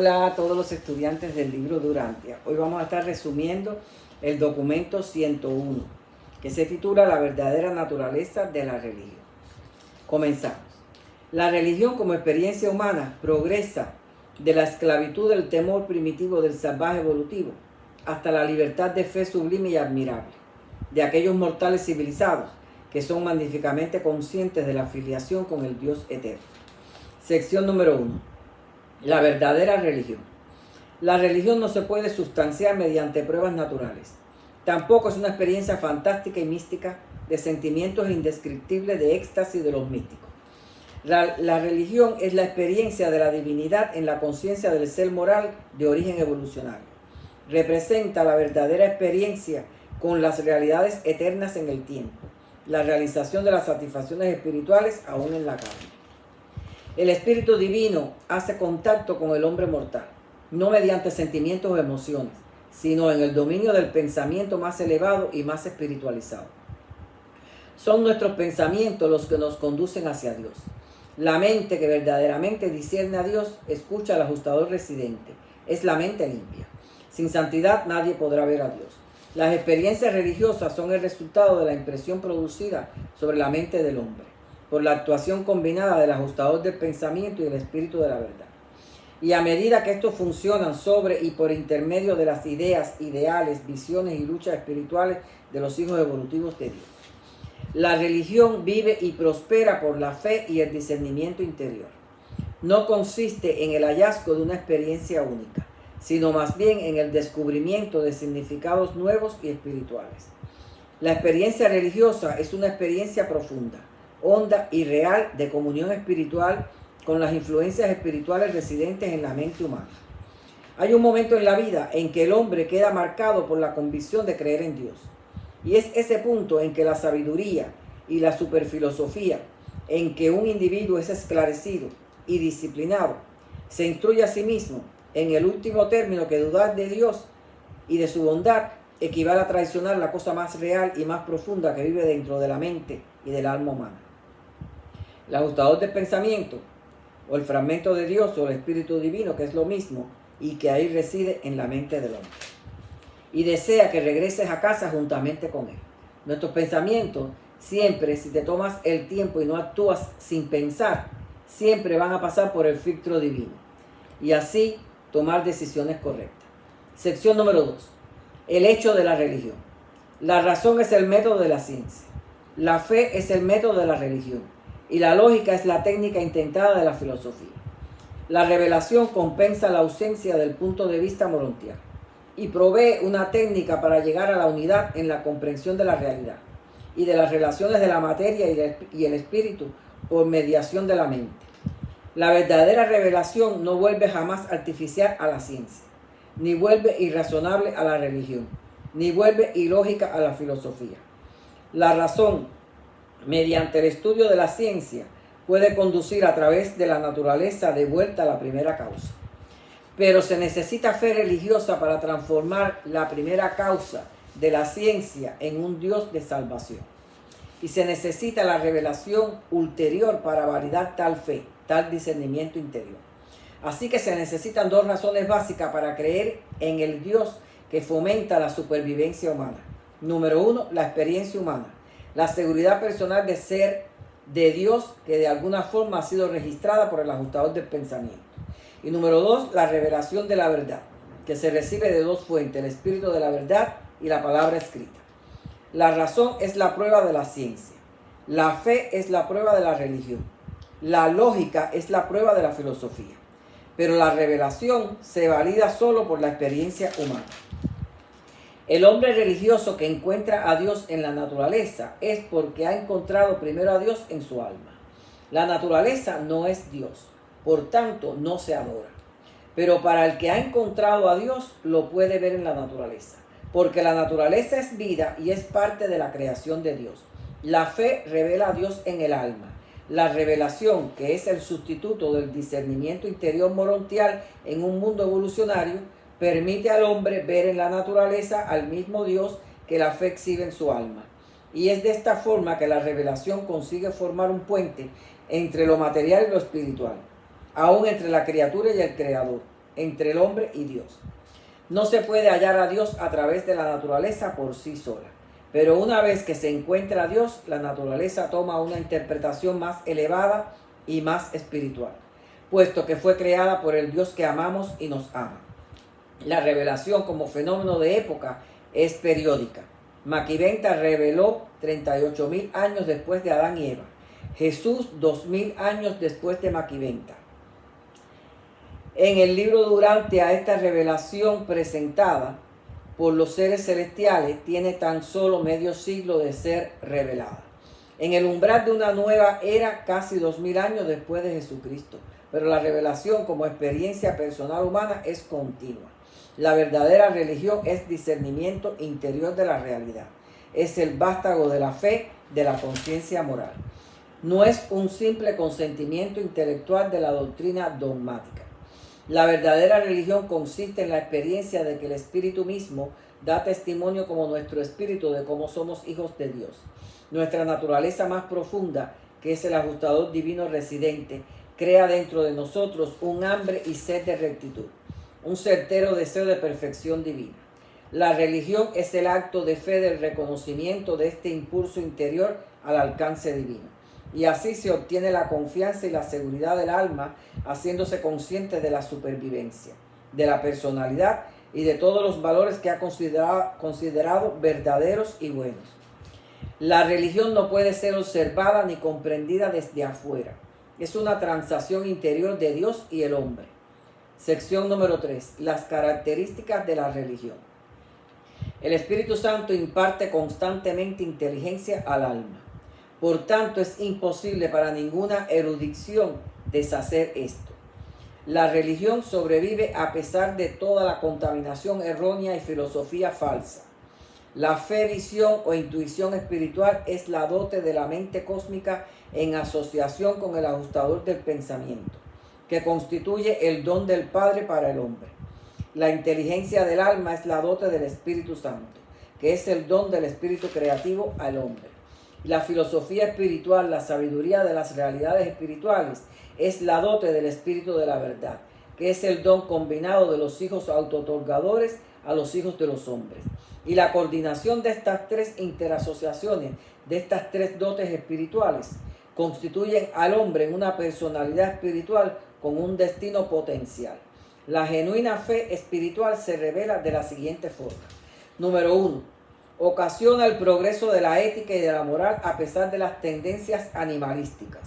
Hola a todos los estudiantes del libro Durantia. Hoy vamos a estar resumiendo el documento 101, que se titula La verdadera naturaleza de la religión. Comenzamos. La religión como experiencia humana progresa de la esclavitud del temor primitivo del salvaje evolutivo hasta la libertad de fe sublime y admirable de aquellos mortales civilizados que son magníficamente conscientes de la filiación con el Dios eterno. Sección número 1. La verdadera religión. La religión no se puede sustanciar mediante pruebas naturales. Tampoco es una experiencia fantástica y mística de sentimientos indescriptibles de éxtasis de los místicos. La religión es la experiencia de la divinidad en la conciencia del ser moral de origen evolucionario. Representa la verdadera experiencia con las realidades eternas en el tiempo, la realización de las satisfacciones espirituales aún en la carne. El Espíritu Divino hace contacto con el hombre mortal, no mediante sentimientos o emociones, sino en el dominio del pensamiento más elevado y más espiritualizado. Son nuestros pensamientos los que nos conducen hacia Dios. La mente que verdaderamente discierne a Dios escucha al ajustador residente. Es la mente limpia. Sin santidad nadie podrá ver a Dios. Las experiencias religiosas son el resultado de la impresión producida sobre la mente del hombre por la actuación combinada del ajustador del pensamiento y del espíritu de la verdad. Y a medida que estos funcionan sobre y por intermedio de las ideas, ideales, visiones y luchas espirituales de los hijos evolutivos de Dios. La religión vive y prospera por la fe y el discernimiento interior. No consiste en el hallazgo de una experiencia única, sino más bien en el descubrimiento de significados nuevos y espirituales. La experiencia religiosa es una experiencia profunda, honda y real de comunión espiritual con las influencias espirituales residentes en la mente humana. Hay un momento en la vida en que el hombre queda marcado por la convicción de creer en Dios. Y es ese punto en que la sabiduría y la superfilosofía, en que un individuo es esclarecido y disciplinado, se instruye a sí mismo en el último término que dudar de Dios y de su bondad equivale a traicionar la cosa más real y más profunda que vive dentro de la mente y del alma humana. El ajustador del pensamiento, o el fragmento de Dios, o el Espíritu Divino, que es lo mismo, y que ahí reside en la mente del hombre. Y desea que regreses a casa juntamente con él. Nuestros pensamientos, siempre, si te tomas el tiempo y no actúas sin pensar, siempre van a pasar por el filtro divino. Y así tomar decisiones correctas. Sección número 2. El hecho de la religión. La razón es el método de la ciencia. La fe es el método de la religión. Y la lógica es la técnica intentada de la filosofía. La revelación compensa la ausencia del punto de vista morontiano y provee una técnica para llegar a la unidad en la comprensión de la realidad y de las relaciones de la materia y el espíritu por mediación de la mente. La verdadera revelación no vuelve jamás artificial a la ciencia, ni vuelve irrazonable a la religión, ni vuelve ilógica a la filosofía. La razón, mediante el estudio de la ciencia, puede conducir a través de la naturaleza de vuelta a la primera causa. Pero se necesita fe religiosa para transformar la primera causa de la ciencia en un Dios de salvación. Y se necesita la revelación ulterior para validar tal fe, tal discernimiento interior. Así que se necesitan dos razones básicas para creer en el Dios que fomenta la supervivencia humana. Número 1, la experiencia humana. La seguridad personal de ser de Dios que de alguna forma ha sido registrada por el ajustador del pensamiento. Y número 2, la revelación de la verdad, que se recibe de dos fuentes, el espíritu de la verdad y la palabra escrita. La razón es la prueba de la ciencia. La fe es la prueba de la religión. La lógica es la prueba de la filosofía. Pero la revelación se valida solo por la experiencia humana. El hombre religioso que encuentra a Dios en la naturaleza es porque ha encontrado primero a Dios en su alma. La naturaleza no es Dios, por tanto no se adora. Pero para el que ha encontrado a Dios lo puede ver en la naturaleza, porque la naturaleza es vida y es parte de la creación de Dios. La fe revela a Dios en el alma. La revelación, que es el sustituto del discernimiento interior morontial en un mundo evolucionario, permite al hombre ver en la naturaleza al mismo Dios que la fe exhibe en su alma. Y es de esta forma que la revelación consigue formar un puente entre lo material y lo espiritual, aún entre la criatura y el creador, entre el hombre y Dios. No se puede hallar a Dios a través de la naturaleza por sí sola. Pero una vez que se encuentra a Dios, la naturaleza toma una interpretación más elevada y más espiritual, puesto que fue creada por el Dios que amamos y nos ama. La revelación como fenómeno de época es periódica. Maquiventa reveló 38.000 años después de Adán y Eva. Jesús 2.000 años después de Maquiventa. En el libro durante a esta revelación presentada por los seres celestiales tiene tan solo medio siglo de ser revelada. En el umbral de una nueva era casi 2.000 años después de Jesucristo. Pero la revelación como experiencia personal humana es continua. La verdadera religión es discernimiento interior de la realidad. Es el vástago de la fe, de la conciencia moral. No es un simple consentimiento intelectual de la doctrina dogmática. La verdadera religión consiste en la experiencia de que el Espíritu mismo da testimonio como nuestro espíritu de cómo somos hijos de Dios. Nuestra naturaleza más profunda, que es el ajustador divino residente, crea dentro de nosotros un hambre y sed de rectitud, un certero deseo de perfección divina. La religión es el acto de fe del reconocimiento de este impulso interior al alcance divino. Y así se obtiene la confianza y la seguridad del alma, haciéndose consciente de la supervivencia, de la personalidad y de todos los valores que ha considerado verdaderos y buenos. La religión no puede ser observada ni comprendida desde afuera. Es una transacción interior de Dios y el hombre. Sección número 3. Las características de la religión. El Espíritu Santo imparte constantemente inteligencia al alma. Por tanto, es imposible para ninguna erudición deshacer esto. La religión sobrevive a pesar de toda la contaminación errónea y filosofía falsa. La fe, visión o intuición espiritual es la dote de la mente cósmica en asociación con el ajustador del pensamiento, que constituye el don del Padre para el hombre. La inteligencia del alma es la dote del Espíritu Santo, que es el don del Espíritu creativo al hombre. La filosofía espiritual, la sabiduría de las realidades espirituales, es la dote del Espíritu de la verdad, que es el don combinado de los hijos autootorgadores a los hijos de los hombres. Y la coordinación de estas tres interasociaciones, de estas tres dotes espirituales, constituyen al hombre en una personalidad espiritual con un destino potencial. La genuina fe espiritual se revela de la siguiente forma. Número 1. Ocasiona el progreso de la ética y de la moral a pesar de las tendencias animalísticas.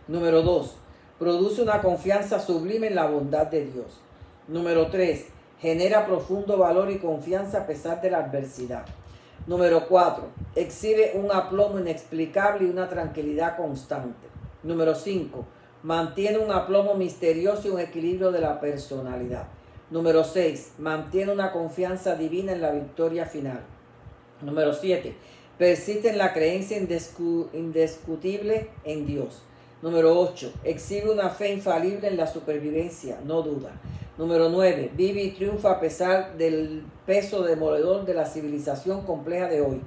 Número 2. Produce una confianza sublime en la bondad de Dios. Número 3. Genera profundo valor y confianza a pesar de la adversidad. Número 4. Exhibe un aplomo inexplicable y una tranquilidad constante. Número 5. Mantiene un aplomo misterioso y un equilibrio de la personalidad. Número 6. Mantiene una confianza divina en la victoria final. Número 7. Persiste en la creencia indiscutible en Dios. Número 8. Exhibe una fe infalible en la supervivencia, no duda. Número 9. Vive y triunfa a pesar del peso demoledor de la civilización compleja de hoy.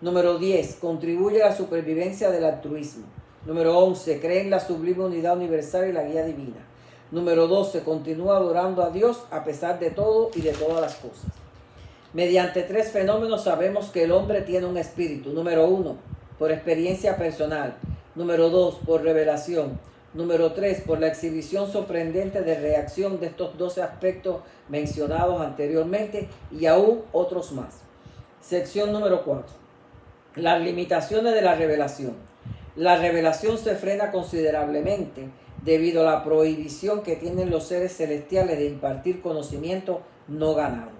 Número 10. Contribuye a la supervivencia del altruismo. Número 11. Cree en la sublime unidad universal y la guía divina. Número 12. Continúa adorando a Dios a pesar de todo y de todas las cosas. Mediante tres fenómenos sabemos que el hombre tiene un espíritu. Número 1, por experiencia personal. Número 2, por revelación. Número 3, por la exhibición sorprendente de reacción de estos 12 aspectos mencionados anteriormente y aún otros más. Sección número 4. Las limitaciones de la revelación. La revelación se frena considerablemente debido a la prohibición que tienen los seres celestiales de impartir conocimiento no ganado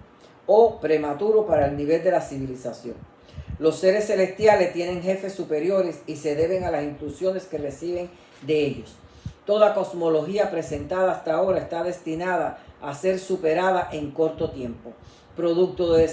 o prematuro para el nivel de la civilización. Los seres celestiales tienen jefes superiores y se deben a las instrucciones que reciben de ellos. Toda cosmología presentada hasta ahora está destinada a ser superada en corto tiempo, producto de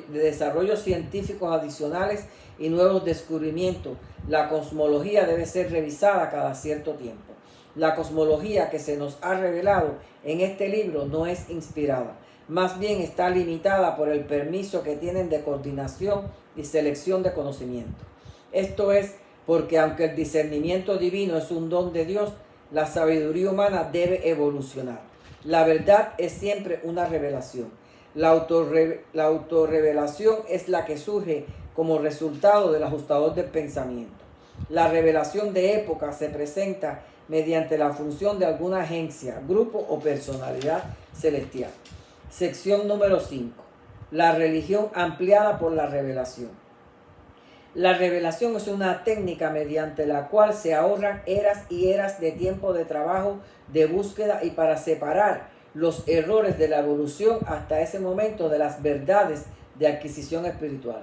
desarrollos científicos adicionales y nuevos descubrimientos. La cosmología debe ser revisada cada cierto tiempo. La cosmología que se nos ha revelado en este libro no es inspirada. Más bien está limitada por el permiso que tienen de coordinación y selección de conocimiento. Esto es porque aunque el discernimiento divino es un don de Dios, la sabiduría humana debe evolucionar. La verdad es siempre una revelación. La autorrevelación es la que surge como resultado del ajustador del pensamiento. La revelación de época se presenta mediante la función de alguna agencia, grupo o personalidad celestial. Sección número 5. La religión ampliada por la revelación. La revelación es una técnica mediante la cual se ahorran eras y eras de tiempo de trabajo, de búsqueda y para separar los errores de la evolución hasta ese momento de las verdades de adquisición espiritual.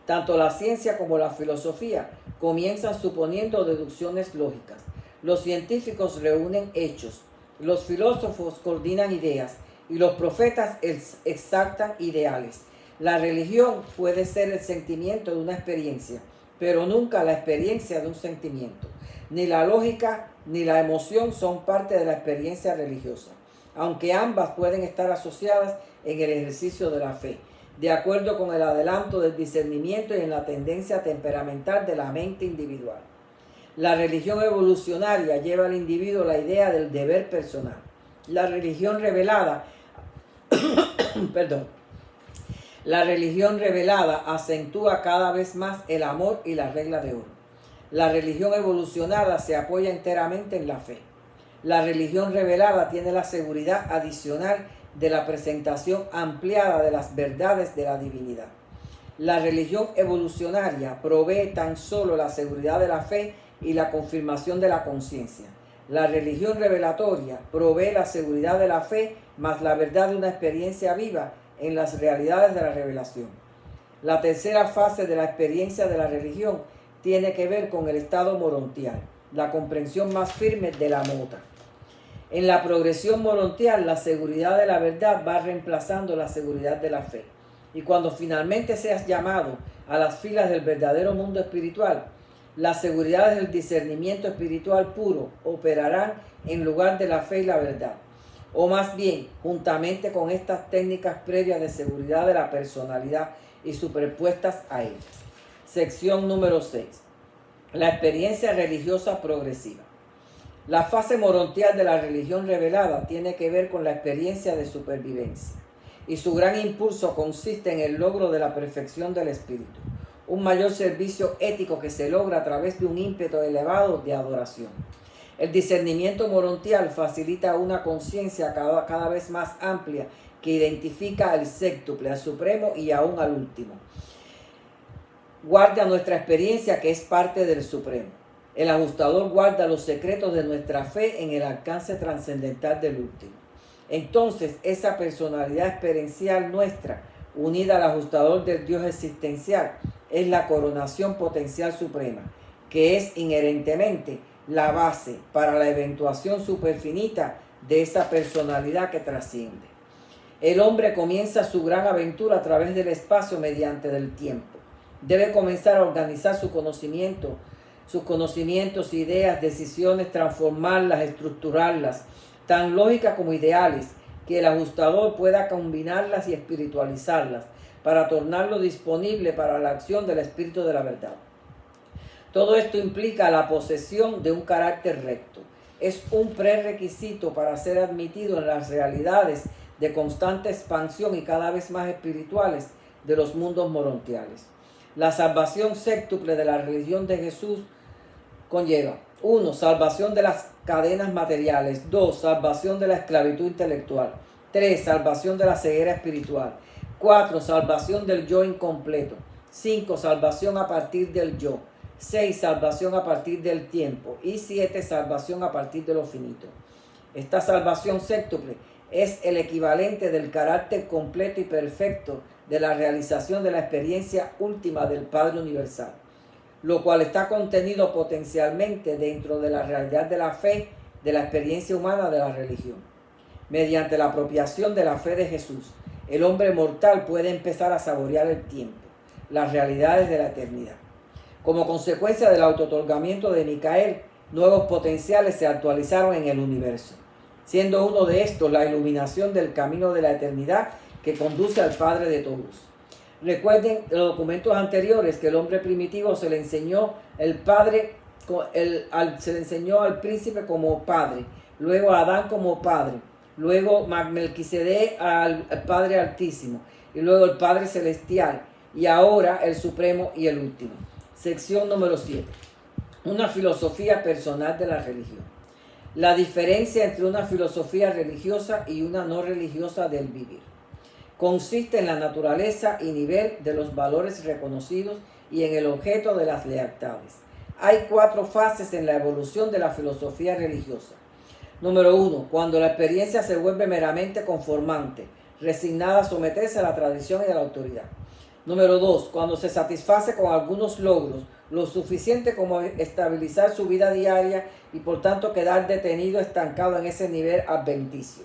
Tanto la ciencia como la filosofía comienzan suponiendo deducciones lógicas. Los científicos reúnen hechos, los filósofos coordinan ideas y los profetas exactan ideales. La religión puede ser el sentimiento de una experiencia, pero nunca la experiencia de un sentimiento. Ni la lógica ni la emoción son parte de la experiencia religiosa, aunque ambas pueden estar asociadas en el ejercicio de la fe, de acuerdo con el adelanto del discernimiento y en la tendencia temperamental de la mente individual. La religión evolucionaria lleva al individuo la idea del deber personal. La religión revelada La religión revelada acentúa cada vez más el amor y la regla de oro. La religión evolucionada se apoya enteramente en la fe. La religión revelada tiene la seguridad adicional de la presentación ampliada de las verdades de la divinidad. La religión evolucionaria provee tan solo la seguridad de la fe y la confirmación de la conciencia. La religión revelatoria provee la seguridad de la fe más la verdad de una experiencia viva en las realidades de la revelación. La tercera fase de la experiencia de la religión tiene que ver con el estado morontial, la comprensión más firme de la mota. En la progresión morontial, la seguridad de la verdad va reemplazando la seguridad de la fe. Y cuando finalmente seas llamado a las filas del verdadero mundo espiritual, las seguridades del discernimiento espiritual puro operarán en lugar de la fe y la verdad. O más bien, juntamente con estas técnicas previas de seguridad de la personalidad y superpuestas a ellas. Sección número 6. La experiencia religiosa progresiva. La fase morontial de la religión revelada tiene que ver con la experiencia de supervivencia, y su gran impulso consiste en el logro de la perfección del espíritu, un mayor servicio ético que se logra a través de un ímpetu elevado de adoración. El discernimiento morontial facilita una conciencia cada vez más amplia que identifica al séctuple, al supremo y aún al último. Guarda nuestra experiencia que es parte del supremo. El ajustador guarda los secretos de nuestra fe en el alcance trascendental del último. Entonces, esa personalidad experiencial nuestra, unida al ajustador del Dios existencial, es la coronación potencial suprema, que es inherentemente la base para la eventuación superfinita de esa personalidad que trasciende. El hombre comienza su gran aventura a través del espacio mediante del tiempo. Debe comenzar a organizar sus conocimientos, ideas, decisiones, transformarlas, estructurarlas, tan lógicas como ideales, que el ajustador pueda combinarlas y espiritualizarlas para tornarlo disponible para la acción del espíritu de la verdad. Todo esto implica la posesión de un carácter recto. Es un prerequisito para ser admitido en las realidades de constante expansión y cada vez más espirituales de los mundos morontiales. La salvación séctuple de la religión de Jesús conlleva: 1. Salvación de las cadenas materiales. 2. Salvación de la esclavitud intelectual. 3. Salvación de la ceguera espiritual. 4. Salvación del yo incompleto. 5. Salvación a partir del yo. 6. Salvación a partir del tiempo. Y 7. Salvación a partir de lo finito. Esta salvación séctuple es el equivalente del carácter completo y perfecto de la realización de la experiencia última del Padre Universal, lo cual está contenido potencialmente dentro de la realidad de la fe, de la experiencia humana de la religión. Mediante la apropiación de la fe de Jesús, el hombre mortal puede empezar a saborear el tiempo, las realidades de la eternidad. Como consecuencia del autootorgamiento de Micael, nuevos potenciales se actualizaron en el universo, siendo uno de estos la iluminación del camino de la eternidad que conduce al Padre de todos. Recuerden los documentos anteriores que el hombre primitivo se le enseñó se le enseñó al príncipe como padre, luego a Adán como padre, luego Melquisedec al Padre Altísimo, y luego el Padre Celestial, y ahora el Supremo y el Último. Sección número 7. Una filosofía personal de la religión. La diferencia entre una filosofía religiosa y una no religiosa del vivir. Consiste en la naturaleza y nivel de los valores reconocidos y en el objeto de las lealtades. Hay 4 fases en la evolución de la filosofía religiosa. Número 1. Cuando la experiencia se vuelve meramente conformante, resignada a someterse a la tradición y a la autoridad. Número 2. Cuando se satisface con algunos logros, lo suficiente como estabilizar su vida diaria y por tanto quedar detenido, estancado en ese nivel adventicio.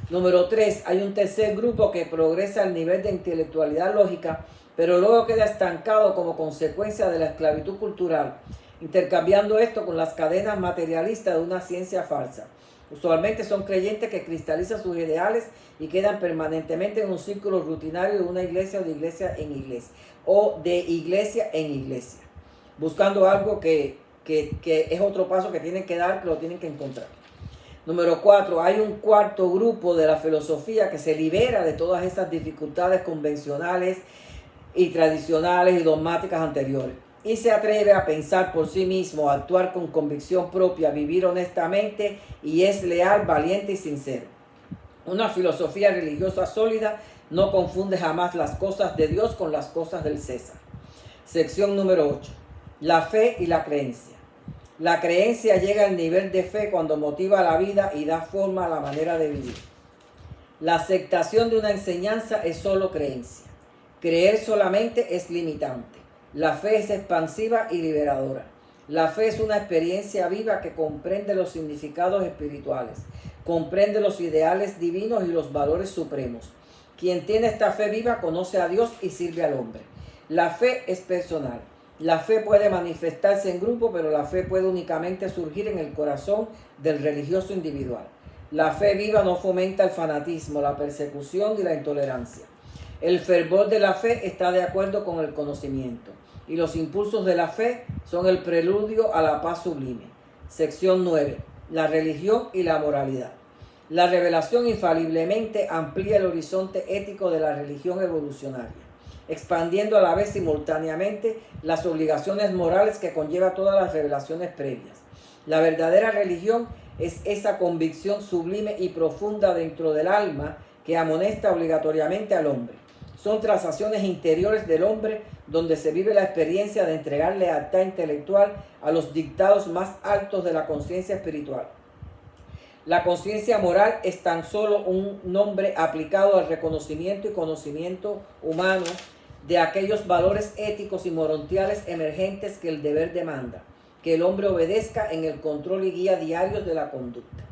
Número 3. Hay un tercer grupo que progresa al nivel de intelectualidad lógica, pero luego queda estancado como consecuencia de la esclavitud cultural, intercambiando esto con las cadenas materialistas de una ciencia falsa. Usualmente son creyentes que cristalizan sus ideales y quedan permanentemente en un círculo rutinario de una iglesia o de iglesia en iglesia, o de iglesia en iglesia, buscando algo que es otro paso que tienen que dar, que lo tienen que encontrar. Número 4. Hay un cuarto grupo de la filosofía que se libera de todas esas dificultades convencionales y tradicionales y dogmáticas anteriores, y se atreve a pensar por sí mismo, a actuar con convicción propia, a vivir honestamente y es leal, valiente y sincero. Una filosofía religiosa sólida no confunde jamás las cosas de Dios con las cosas del César. Sección número 8. La fe y la creencia. La creencia llega al nivel de fe cuando motiva la vida y da forma a la manera de vivir. La aceptación de una enseñanza es solo creencia. Creer solamente es limitante. La fe es expansiva y liberadora. La fe es una experiencia viva que comprende los significados espirituales, comprende los ideales divinos y los valores supremos. Quien tiene esta fe viva conoce a Dios y sirve al hombre. La fe es personal. La fe puede manifestarse en grupo, pero la fe puede únicamente surgir en el corazón del religioso individual. La fe viva no fomenta el fanatismo, la persecución y la intolerancia. El fervor de la fe está de acuerdo con el conocimiento, y los impulsos de la fe son el preludio a la paz sublime. Sección 9. La religión y la moralidad. La revelación infaliblemente amplía el horizonte ético de la religión evolucionaria, expandiendo a la vez simultáneamente las obligaciones morales que conlleva todas las revelaciones previas. La verdadera religión es esa convicción sublime y profunda dentro del alma que amonesta obligatoriamente al hombre. Son transacciones interiores del hombre donde se vive la experiencia de entregar lealtad intelectual a los dictados más altos de la conciencia espiritual. La conciencia moral es tan solo un nombre aplicado al reconocimiento y conocimiento humano de aquellos valores éticos y morales emergentes que el deber demanda, que el hombre obedezca en el control y guía diarios de la conducta.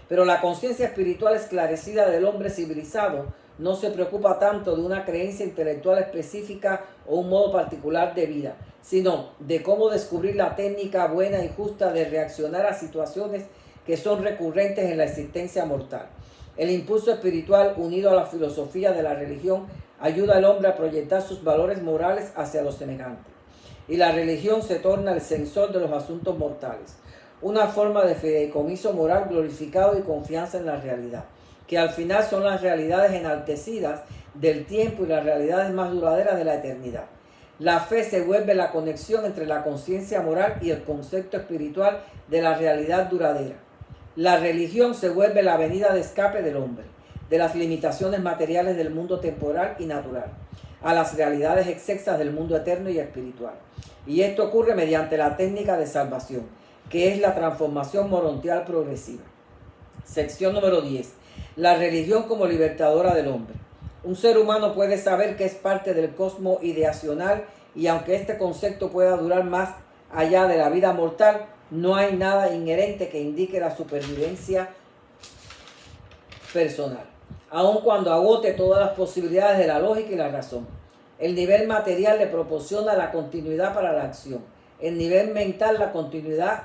Pero la conciencia espiritual esclarecida del hombre civilizado no se preocupa tanto de una creencia intelectual específica o un modo particular de vida, sino de cómo descubrir la técnica buena y justa de reaccionar a situaciones que son recurrentes en la existencia mortal. El impulso espiritual unido a la filosofía de la religión ayuda al hombre a proyectar sus valores morales hacia los semejantes. Y la religión se torna el censor de los asuntos mortales, una forma de fideicomiso moral glorificado y confianza en la realidad, que al final son las realidades enaltecidas del tiempo y las realidades más duraderas de la eternidad. La fe se vuelve la conexión entre la conciencia moral y el concepto espiritual de la realidad duradera. La religión se vuelve la avenida de escape del hombre, de las limitaciones materiales del mundo temporal y natural, a las realidades excelsas del mundo eterno y espiritual. Y esto ocurre mediante la técnica de salvación, que es la transformación morontial progresiva. Sección número 10. La religión como libertadora del hombre. Un ser humano puede saber que es parte del cosmos ideacional y aunque este concepto pueda durar más allá de la vida mortal, no hay nada inherente que indique la supervivencia personal, aun cuando agote todas las posibilidades de la lógica y la razón. El nivel material le proporciona la continuidad para la acción, el nivel mental la continuidad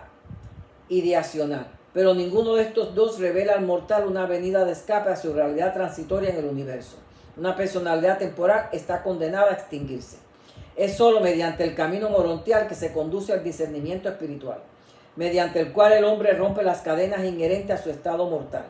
ideacional, pero ninguno de estos dos revela al mortal una avenida de escape a su realidad transitoria en el universo. Una personalidad temporal está condenada a extinguirse. Es sólo mediante el camino morontial que se conduce al discernimiento espiritual, mediante el cual el hombre rompe las cadenas inherentes a su estado mortal.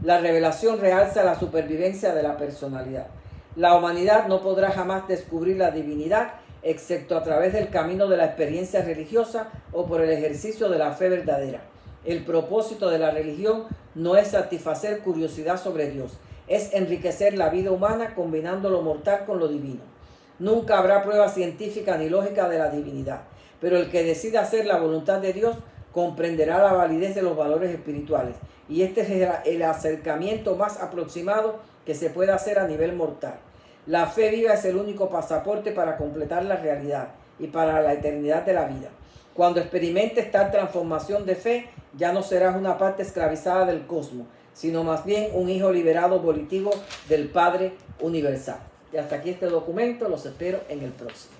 La revelación realza la supervivencia de la personalidad. La humanidad no podrá jamás descubrir la divinidad excepto a través del camino de la experiencia religiosa o por el ejercicio de la fe verdadera. El propósito de la religión no es satisfacer curiosidad sobre Dios, es enriquecer la vida humana combinando lo mortal con lo divino. Nunca habrá prueba científica ni lógica de la divinidad, pero el que decida hacer la voluntad de Dios comprenderá la validez de los valores espirituales, y este es el acercamiento más aproximado que se puede hacer a nivel mortal. La fe viva es el único pasaporte para completar la realidad y para la eternidad de la vida. Cuando experimentes tal transformación de fe, ya no serás una parte esclavizada del cosmos, sino más bien un hijo liberado volitivo del Padre Universal. Y hasta aquí este documento, los espero en el próximo.